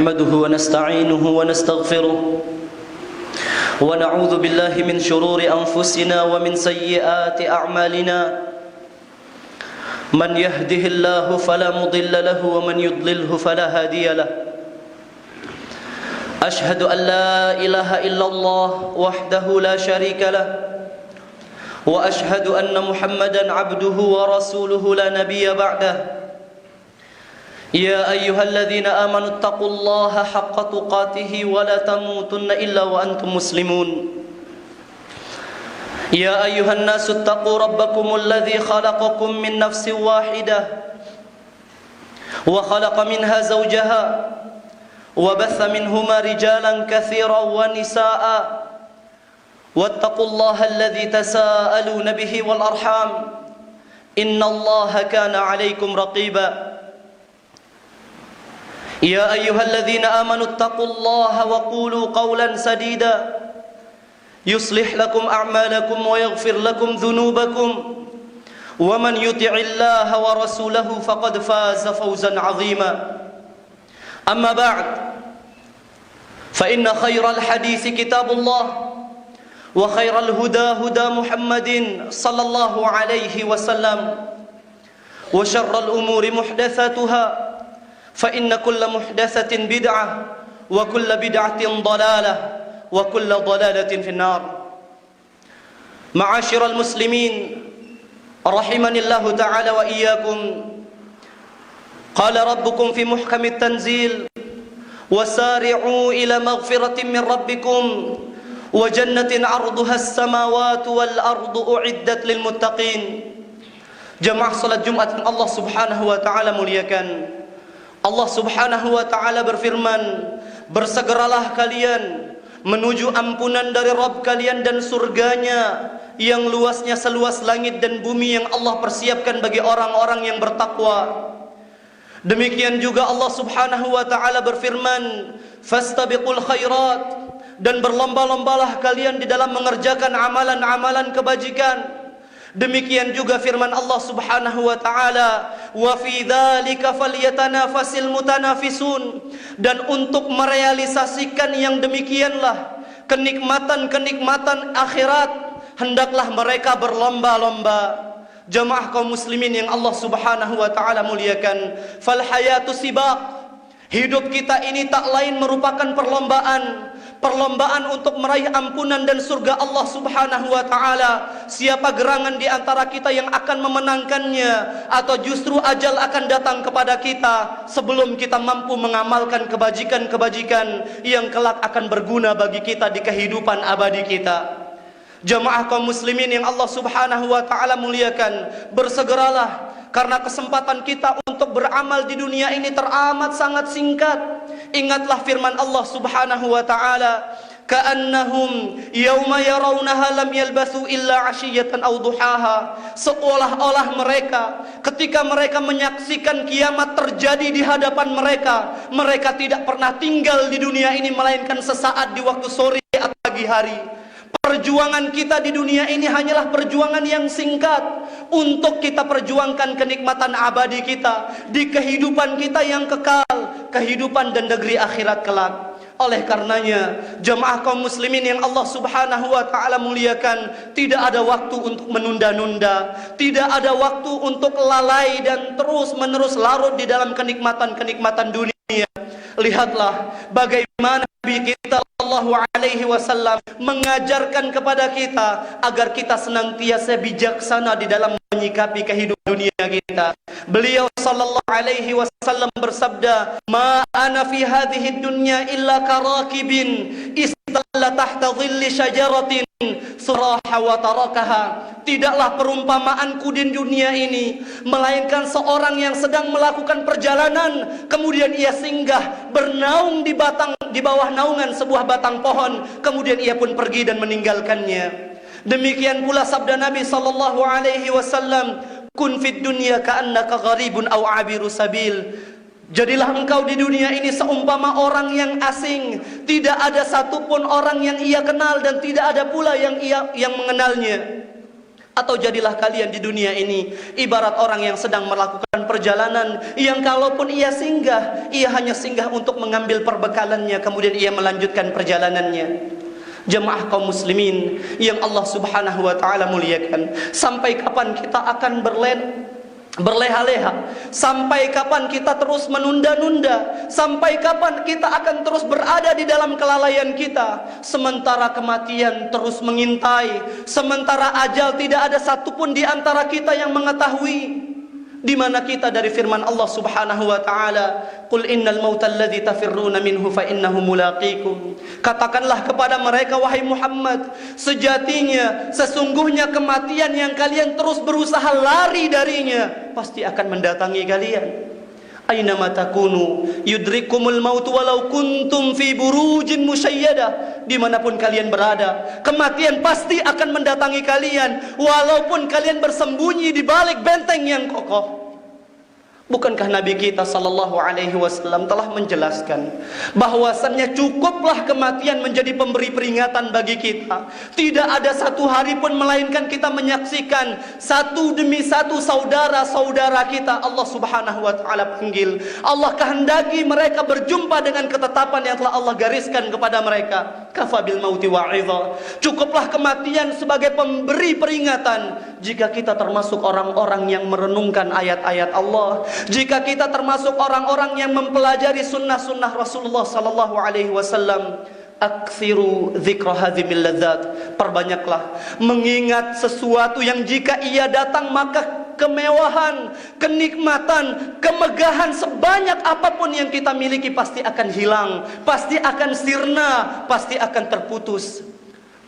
نحمده ونستعينه ونستغفره ونعوذ بالله من شرور أنفسنا ومن سيئات أعمالنا من يهده الله فلا مضل له ومن يضلله فلا هادي له أشهد أن لا إله إلا الله وحده لا شريك له وأشهد أن محمدا عبده ورسوله لا نبي بعده يا أيها الذين آمنوا اتقوا الله حق تقاته ولا تموتن إلا وأنتم مسلمون يا أيها الناس اتقوا ربكم الذي خلقكم من نفس واحدة وخلق منها زوجها وبث منهما رجالا كثيرا ونساء واتقوا الله الذي تساءلون به والأرحام إن الله كان عليكم رقيبا يا أيها الذين آمنوا اتقوا الله وقولوا قولا سديدا يصلح لكم أعمالكم ويغفر لكم ذنوبكم ومن يطع الله ورسوله فقد فاز فوزا عظيما أما بعد فإن خير الحديث كتاب الله وخير الهدى هدى محمد صلى الله عليه وسلم وشر الأمور محدثاتها فإن كل محدثة بدعة وكل بدعة ضلالة وكل ضلالة في النار معاشر المسلمين رحمني الله تعالى وإياكم قال ربكم في محكم التنزيل وسارعوا إلى مغفرة من ربكم وجنة عرضها السماوات والأرض أعدت للمتقين jamaah salat Jumat yang Allah Subhanahu wa taala muliakan. Allah Subhanahu wa taala berfirman, bersegeralah kalian menuju ampunan dari Rabb kalian dan surganya yang luasnya seluas langit dan bumi yang Allah persiapkan bagi orang-orang yang bertakwa. Demikian juga Allah Subhanahu wa taala berfirman, fastabiqul khairat, dan berlomba-lombalah kalian di dalam mengerjakan amalan-amalan kebajikan. Demikian juga firman Allah Subhanahu wa taala, wa fi dzalika falyatanafasil mutanafisun, dan untuk merealisasikan yang demikianlah kenikmatan-kenikmatan akhirat hendaklah mereka berlomba-lomba. Jamaah kaum muslimin yang Allah Subhanahu wa taala muliakan, fal hayatu sibaq, hidup kita ini tak lain merupakan perlombaan untuk meraih ampunan dan surga Allah Subhanahu wa taala. Siapa gerangan di antara kita yang akan memenangkannya, atau justru ajal akan datang kepada kita sebelum kita mampu mengamalkan kebajikan-kebajikan yang kelak akan berguna bagi kita di kehidupan abadi kita. Jamaah kaum muslimin yang Allah Subhanahu wa taala muliakan, bersegeralah karena kesempatan kita untuk beramal di dunia ini teramat sangat singkat. Ingatlah firman Allah Subhanahu wa taala, ka'annahum yauma yarawnaha lam yalbathu illa 'ashiyatan aw duhaha, seolah-olah mereka ketika mereka menyaksikan kiamat terjadi di hadapan mereka tidak pernah tinggal di dunia ini melainkan sesaat di waktu sore atau pagi hari. Perjuangan kita di dunia ini hanyalah perjuangan yang singkat untuk kita perjuangkan kenikmatan abadi kita di kehidupan kita yang kekal, kehidupan dan negeri akhirat kelak. Oleh karenanya, jemaah kaum muslimin yang Allah Subhanahu wa taala muliakan, tidak ada waktu untuk menunda-nunda, tidak ada waktu untuk lalai dan terus-menerus larut di dalam kenikmatan-kenikmatan dunia. Lihatlah bagaimana Nabi kita sallallahu alaihi wasallam mengajarkan kepada kita agar kita senantiasa bijaksana di dalam menyikapi kehidupan dunia kita. Beliau sallallahu alaihi wasallam bersabda, "Ma ana fi hadhihi dunya illa karakibin istalla tahta dhilli syajaratin suraha wa tarakaha." Tidaklah perumpamaanku di dunia ini melainkan seorang yang sedang melakukan perjalanan, kemudian ia singgah bernaung di bawah naungan sebuah batang pohon, kemudian ia pun pergi dan meninggalkannya. Demikian pula sabda Nabi sallallahu alaihi wasallam, kun fid dunya ka'annaka gharibun aw 'abiru sabil. Jadilah engkau di dunia ini seumpama orang yang asing, tidak ada satupun orang yang ia kenal dan tidak ada pula yang mengenalnya. Atau jadilah kalian di dunia ini ibarat orang yang sedang melakukan perjalanan, yang kalaupun ia singgah, ia hanya singgah untuk mengambil perbekalannya, kemudian ia melanjutkan perjalanannya. Jemaah kaum muslimin yang Allah subhanahu wa ta'ala muliakan, sampai kapan kita akan berleha-leha? Sampai kapan kita terus menunda-nunda? Sampai kapan kita akan terus berada di dalam kelalaian kita, sementara kematian terus mengintai, sementara ajal tidak ada satupun di antara kita yang mengetahui di mana kita dari firman Allah subhanahu wa ta'ala, qul innal mauta alladhi tafirruna minhu fa innahu mulaqikum. Katakanlah kepada mereka, wahai Muhammad, sejatinya, sesungguhnya kematian yang kalian terus berusaha lari darinya pasti akan mendatangi kalian. Aynama takunu yudrikumul maut walau kuntum fi burujin musyayyadah. Dimanapun kalian berada, kematian pasti akan mendatangi kalian, walaupun kalian bersembunyi di balik benteng yang kokoh. Bukankah Nabi kita sallallahu alaihi wasallam telah menjelaskan bahwasannya cukuplah kematian menjadi pemberi peringatan bagi kita. Tidak ada satu hari pun melainkan kita menyaksikan satu demi satu saudara-saudara kita Allah subhanahu wa ta'ala panggil. Allah kehendaki mereka berjumpa dengan ketetapan yang telah Allah gariskan kepada mereka. Kafabil mauti wa'idha. Cukuplah kematian sebagai pemberi peringatan jika kita termasuk orang-orang yang merenungkan ayat-ayat Allah, jika kita termasuk orang-orang yang mempelajari sunnah-sunnah Rasulullah sallallahu alaihi wasallam. Aktsiru dzikra hadzimil ladzat. Perbanyaklah mengingat sesuatu yang jika ia datang maka kemewahan, kenikmatan, kemegahan sebanyak apapun yang kita miliki pasti akan hilang, pasti akan sirna, pasti akan terputus.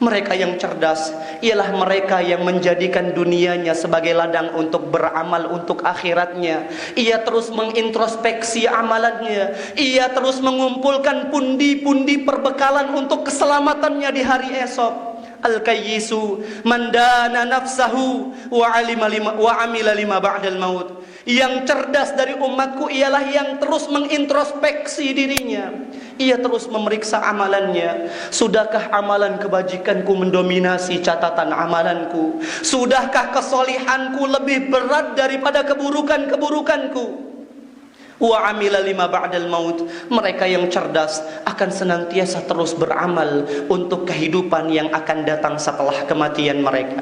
Mereka yang cerdas ialah mereka yang menjadikan dunianya sebagai ladang untuk beramal untuk akhiratnya. Ia terus mengintrospeksi amalannya, ia terus mengumpulkan pundi-pundi perbekalan untuk keselamatannya di hari esok. Al-kayyisu man dana nafsahu wa amila lima ba'dal maut. Yang cerdas dari umatku ialah yang terus mengintrospeksi dirinya. Ia terus memeriksa amalannya. Sudahkah amalan kebajikanku mendominasi catatan amalanku? Sudahkah kesolihanku lebih berat daripada keburukan-keburukanku? Wa amila lima ba'dal maut. Mereka yang cerdas akan senantiasa terus beramal untuk kehidupan yang akan datang setelah kematian mereka.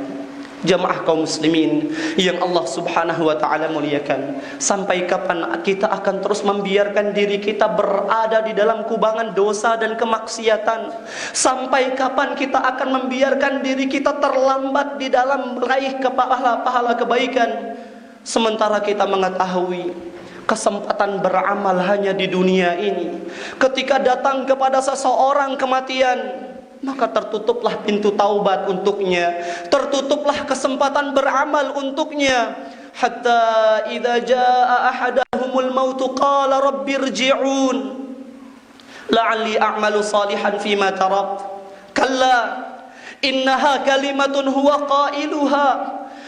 Jamaah kaum muslimin yang Allah subhanahu wa ta'ala muliakan, sampai kapan kita akan terus membiarkan diri kita berada di dalam kubangan dosa dan kemaksiatan? Sampai kapan kita akan membiarkan diri kita terlambat di dalam meraih pahala kebaikan, sementara kita mengetahui kesempatan beramal hanya di dunia ini? Ketika datang kepada seseorang kematian, maka tertutuplah pintu taubat untuknya, tertutuplah kesempatan beramal untuknya. Hatta idza jaa ahadahumul maut qala rabbirji'un la'alli a'malu salihan fima tarak. Kalla innaha kalimatun huwa qailuha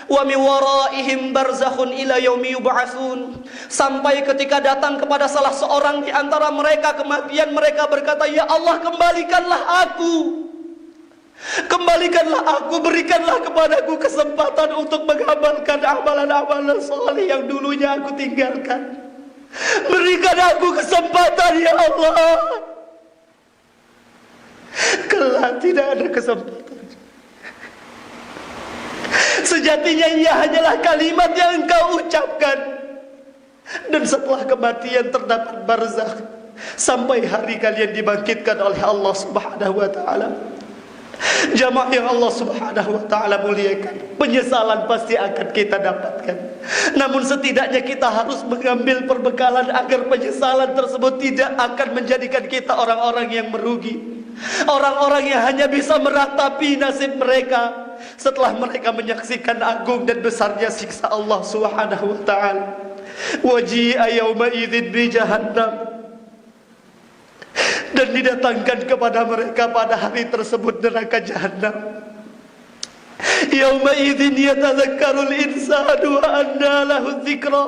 wa min waraihim barzakhun ila yaumi yub'atsun. Sampai ketika datang kepada salah seorang di antara mereka kematian, mereka berkata, ya Allah, kembalikanlah aku, berikanlah kepadaku kesempatan untuk mengamalkan amalan-amalan saleh yang dulunya aku tinggalkan. Berikan aku kesempatan, ya Allah. Kelak tidak ada kesempatan. Sejatinya ia hanyalah kalimat yang engkau ucapkan, dan setelah kematian terdapat barzakh sampai hari kalian dibangkitkan oleh Allah subhanahu wa ta'ala. Jamaah yang Allah subhanahu wa ta'ala muliakan, penyesalan pasti akan kita dapatkan. Namun setidaknya kita harus mengambil perbekalan agar penyesalan tersebut tidak akan menjadikan kita orang-orang yang merugi, orang-orang yang hanya bisa meratapi nasib mereka setelah mereka menyaksikan agung dan besarnya siksa Allah subhanahu wa ta'ala. Waji'a yawma idzin bi jahannam. Dan didatangkan kepada mereka pada hari tersebut neraka jahanam. Yauma idzin yatadzakkarul insanu wa anna lahu dzikra.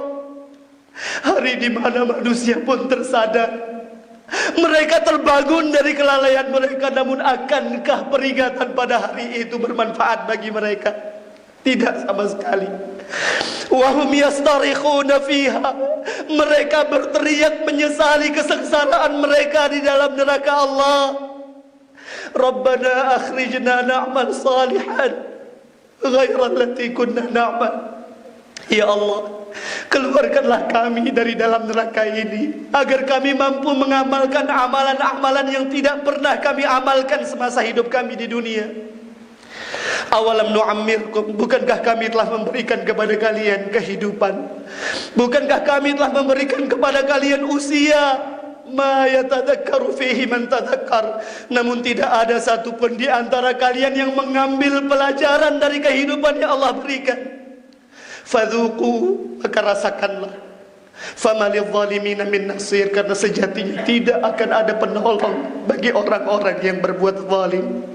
Hari di mana manusia pun tersadar, mereka terbangun dari kelalaian mereka, namun akankah peringatan pada hari itu bermanfaat bagi mereka? Tidak sama sekali. Wahum yastarikhuna fiha, mereka berteriak menyesali kesengsaraan mereka di dalam neraka Allah. Rabbana akhrijna na'mal salihan ghairal lati kunna na'mal. Ya Allah, keluarkanlah kami dari dalam neraka ini agar kami mampu mengamalkan amalan-amalan yang tidak pernah kami amalkan semasa hidup kami di dunia. Awalam nu'ammirkum, bukankah kami telah memberikan kepada kalian kehidupan? Bukankah kami telah memberikan kepada kalian usia? Ma yatadzakkaru fihi man tadzakkar. Namun tidak ada satupun di antara kalian yang mengambil pelajaran dari kehidupan yang Allah berikan. Fadzuqu, maka rasakanlah. Famalil zalimina min nasir, karena sejatinya tidak akan ada penolong bagi orang-orang yang berbuat zalim.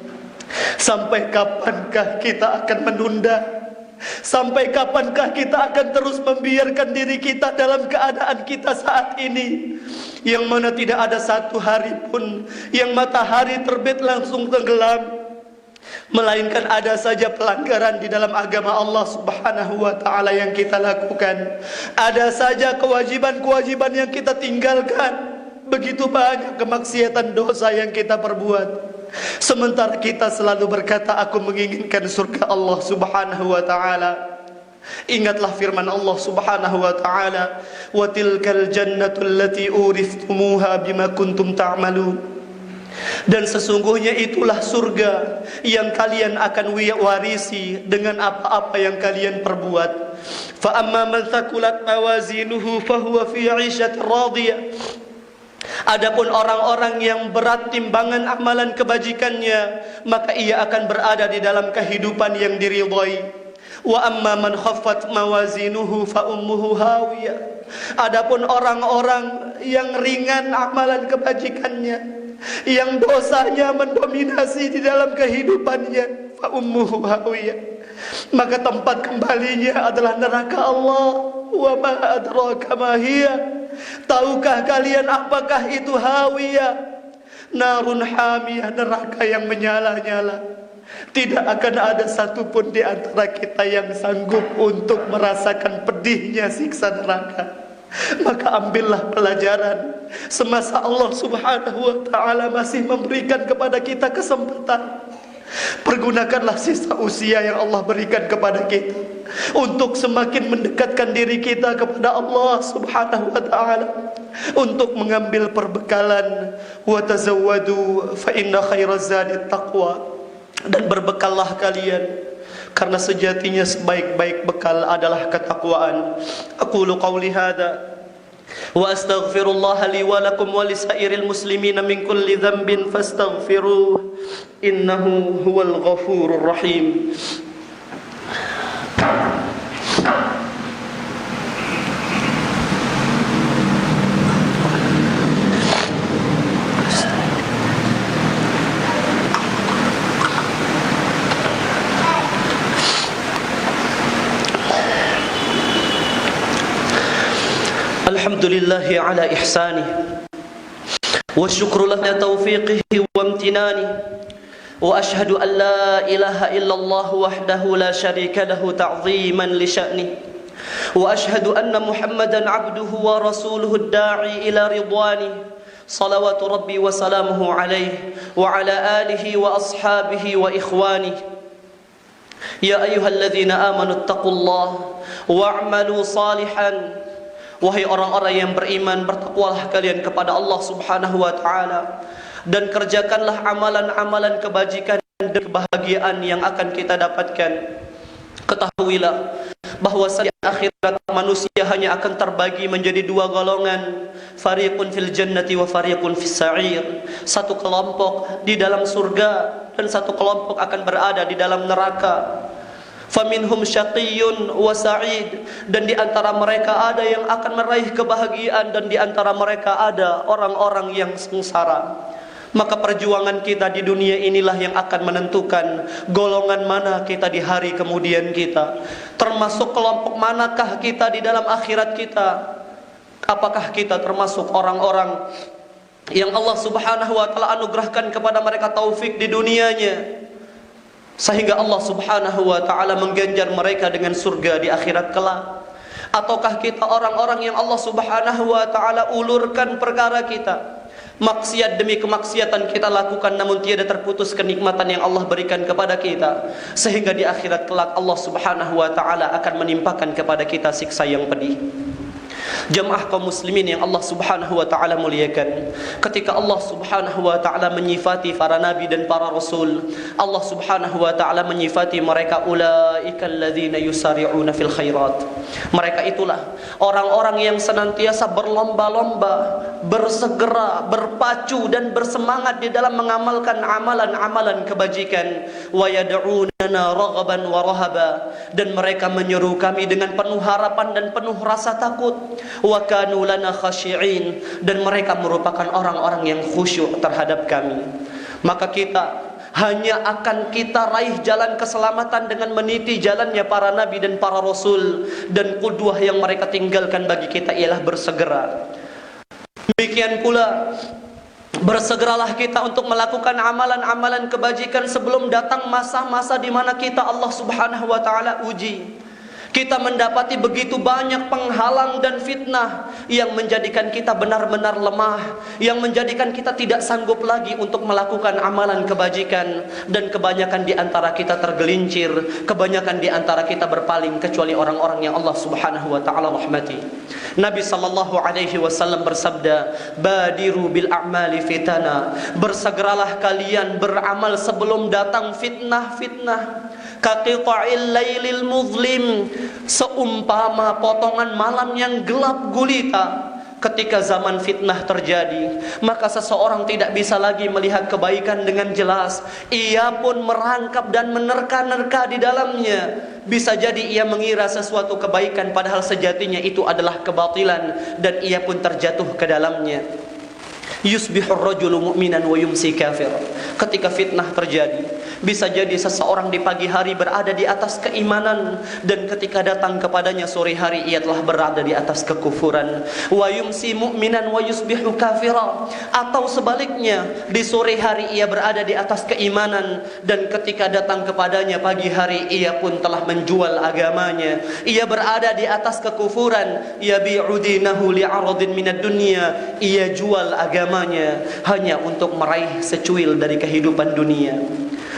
Sampai kapankah kita akan menunda? Sampai kapankah kita akan terus membiarkan diri kita dalam keadaan kita saat ini, yang mana tidak ada satu hari pun yang matahari terbit langsung tenggelam, melainkan ada saja pelanggaran di dalam agama Allah Subhanahu wa ta'ala yang kita lakukan. Ada saja kewajiban-kewajiban yang kita tinggalkan. Begitu banyak kemaksiatan dosa yang kita perbuat. Sementara kita selalu berkata, aku menginginkan surga Allah Subhanahu wa ta'ala. Ingatlah firman Allah Subhanahu wa ta'ala, wa tilkal jannatu allati uristumuha bima kuntum ta'malun. Dan sesungguhnya itulah surga yang kalian akan warisi dengan apa-apa yang kalian perbuat. Fa amma man thaqulat mawazinuhu fahuwa fi 'ishatin radiyah. Adapun orang-orang yang berat timbangan amalan kebajikannya, maka ia akan berada di dalam kehidupan yang diridhai. Wa amma man khaffat mawazinuhu fa ummuhu hawiyah. Adapun orang-orang yang ringan amalan kebajikannya, yang dosanya mendominasi di dalam kehidupannya, fa ummuhu hawiyah, maka tempat kembalinya adalah neraka Allah. Wa ma adraka ma hiya. Tahukah kalian apakah itu hawiyah? Narun hamiyah, neraka yang menyala-nyala. Tidak akan ada satupun di antara kita yang sanggup untuk merasakan pedihnya siksa neraka. Maka ambillah pelajaran semasa Allah Subhanahu wa ta'ala masih memberikan kepada kita kesempatan. Pergunakanlah sisa usia yang Allah berikan kepada kita untuk semakin mendekatkan diri kita kepada Allah Subhanahu wa ta'ala, untuk mengambil perbekalan. Wa tazawwadu fa inna khairaz zadi taqwa. Dan berbekallah kalian, karena sejatinya sebaik-baik bekal adalah ketakwaan. Aqulu qawli hadza wa astaghfirullah li wa lakum wa lisairil muslimina min kulli dhanbin fastaghfiruh innahu huwal ghafurur rahim. Alhamdulillahi ala ihsanih wa syukru lahu taufiqihi wa amtinani wa ashhadu an la ilaha illallah wahdahu la syarika lahu ta'ziman li sya'nih wa ashhadu anna Muhammadan abduhu wa rasuluhu ad-da'i ila ridwanih salawatu rabbi wa salamuhu alaihi wa ala alihi wa ashabihi wa ikhwanih. Ya ayyuhalladzina amanu taqullaha wa'malu salihan. Wahai orang-orang yang beriman, bertakwalah kalian kepada Allah Subhanahu wa ta'ala, dan kerjakanlah amalan-amalan kebajikan dan kebahagiaan yang akan kita dapatkan. Ketahuilah bahwa di akhirat manusia hanya akan terbagi menjadi dua golongan, fariqun fil jannati wa fariqun fis sa'ir. Satu kelompok di dalam surga dan satu kelompok akan berada di dalam neraka. Faminhum syaqiyyun wa sa'id, dan di antara mereka ada yang akan meraih kebahagiaan dan di antara mereka ada orang-orang yang sengsara. Maka perjuangan kita di dunia inilah yang akan menentukan golongan mana kita di hari kemudian kita. Termasuk kelompok manakah kita di dalam akhirat kita? Apakah kita termasuk orang-orang yang Allah Subhanahu wa ta'ala anugerahkan kepada mereka taufik di dunianya, sehingga Allah Subhanahu wa ta'ala mengganjar mereka dengan surga di akhirat kelak? Ataukah kita orang-orang yang Allah Subhanahu wa ta'ala ulurkan perkara kita, maksiat demi kemaksiatan kita lakukan, namun tiada terputus kenikmatan yang Allah berikan kepada kita, sehingga di akhirat kelak Allah Subhanahu wa ta'ala akan menimpakan kepada kita siksa yang pedih. Jemaah kaum muslimin yang Allah Subhanahu wa ta'ala muliakan, ketika Allah Subhanahu wa ta'ala menyifati para nabi dan para rasul, Allah Subhanahu wa ta'ala menyifati mereka, ulaikal ladzina yusari'una fil khairat. Mereka itulah orang-orang yang senantiasa berlomba-lomba, bersegera, berpacu dan bersemangat di dalam mengamalkan amalan-amalan kebajikan. Wa yad'unana raghaban wa rahaba, dan mereka menyeru kami dengan penuh harapan dan penuh rasa takut. Wa kanu lana khashi'in, dan mereka merupakan orang-orang yang khusyuk terhadap kami. Maka kita hanya akan kita raih jalan keselamatan dengan meniti jalannya para nabi dan para rasul, dan qudwah yang mereka tinggalkan bagi kita ialah bersegera. Demikian pula bersegeralah kita untuk melakukan amalan-amalan kebajikan sebelum datang masa-masa di mana kita Allah Subhanahu wa ta'ala uji. Kita mendapati begitu banyak penghalang dan fitnah yang menjadikan kita benar-benar lemah, yang menjadikan kita tidak sanggup lagi untuk melakukan amalan kebajikan, dan kebanyakan di antara kita tergelincir, kebanyakan di antara kita berpaling, kecuali orang-orang yang Allah Subhanahu wa ta'ala rahmati. Nabi sallallahu alaihi wasallam bersabda, "Badiru bil a'mali fitana." Bersegeralah kalian beramal sebelum datang fitnah-fitnah. Kaqita'il lailil muzlim, seumpama potongan malam yang gelap gulita. Ketika zaman fitnah terjadi, maka seseorang tidak bisa lagi melihat kebaikan dengan jelas. Ia pun merangkap dan menerka-nerka di dalamnya. Bisa jadi ia mengira sesuatu kebaikan, padahal sejatinya itu adalah kebatilan, dan ia pun terjatuh ke dalamnya. Yusbihur rajulu mu'minan wa yumsi kafir. Ketika fitnah terjadi, bisa jadi seseorang di pagi hari berada di atas keimanan, dan ketika datang kepadanya sore hari ia telah berada di atas kekufuran. Wa yumsi mu'minan wa yusbihu kafira. Atau sebaliknya, di sore hari ia berada di atas keimanan, dan ketika datang kepadanya pagi hari ia pun telah menjual agamanya. Ia berada di atas kekufuran. Yabi'u dinahu li'aradin minad dunya. Ia jual agamanya hanya untuk meraih secuil dari kehidupan dunia.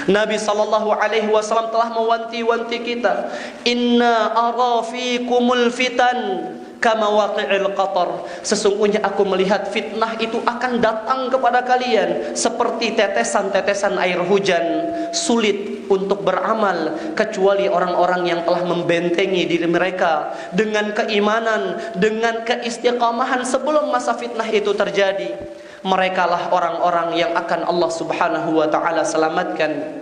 Nabi sallallahu alaihi wasallam telah mewanti-wanti kita, "Inna ara fikumul fitan kama waqi'il qatar." Sesungguhnya aku melihat fitnah itu akan datang kepada kalian seperti tetesan-tetesan air hujan. Sulit untuk beramal kecuali orang-orang yang telah membentengi diri mereka dengan keimanan, dengan keistiqamahan sebelum masa fitnah itu terjadi. Merekalah orang-orang yang akan Allah Subhanahu wa ta'ala selamatkan.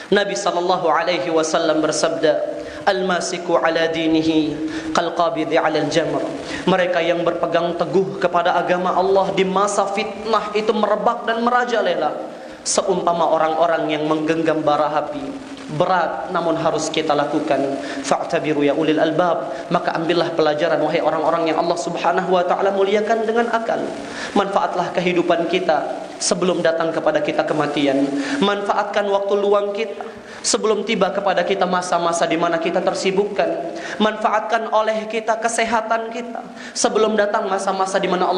Nabi sallallahu alaihi wasallam bersabda, "Al-masiku ala dinihi qalqabidhi ala al-jamr." Mereka yang berpegang teguh kepada agama Allah di masa fitnah itu merebak dan merajalela, seumpama orang-orang yang menggenggam bara api. Berat namun harus kita lakukan. Fa'tabiru ya ulil albab. Maka ambillah pelajaran wahai orang-orang yang Allah Subhanahu wa ta'ala muliakan dengan akal. Manfaatlah kehidupan kita sebelum datang kepada kita kematian. Manfaatkan waktu luang kita sebelum tiba kepada kita masa-masa di mana kita tersibukkan. Manfaatkan oleh kita kesehatan kita sebelum datang masa-masa di mana Allah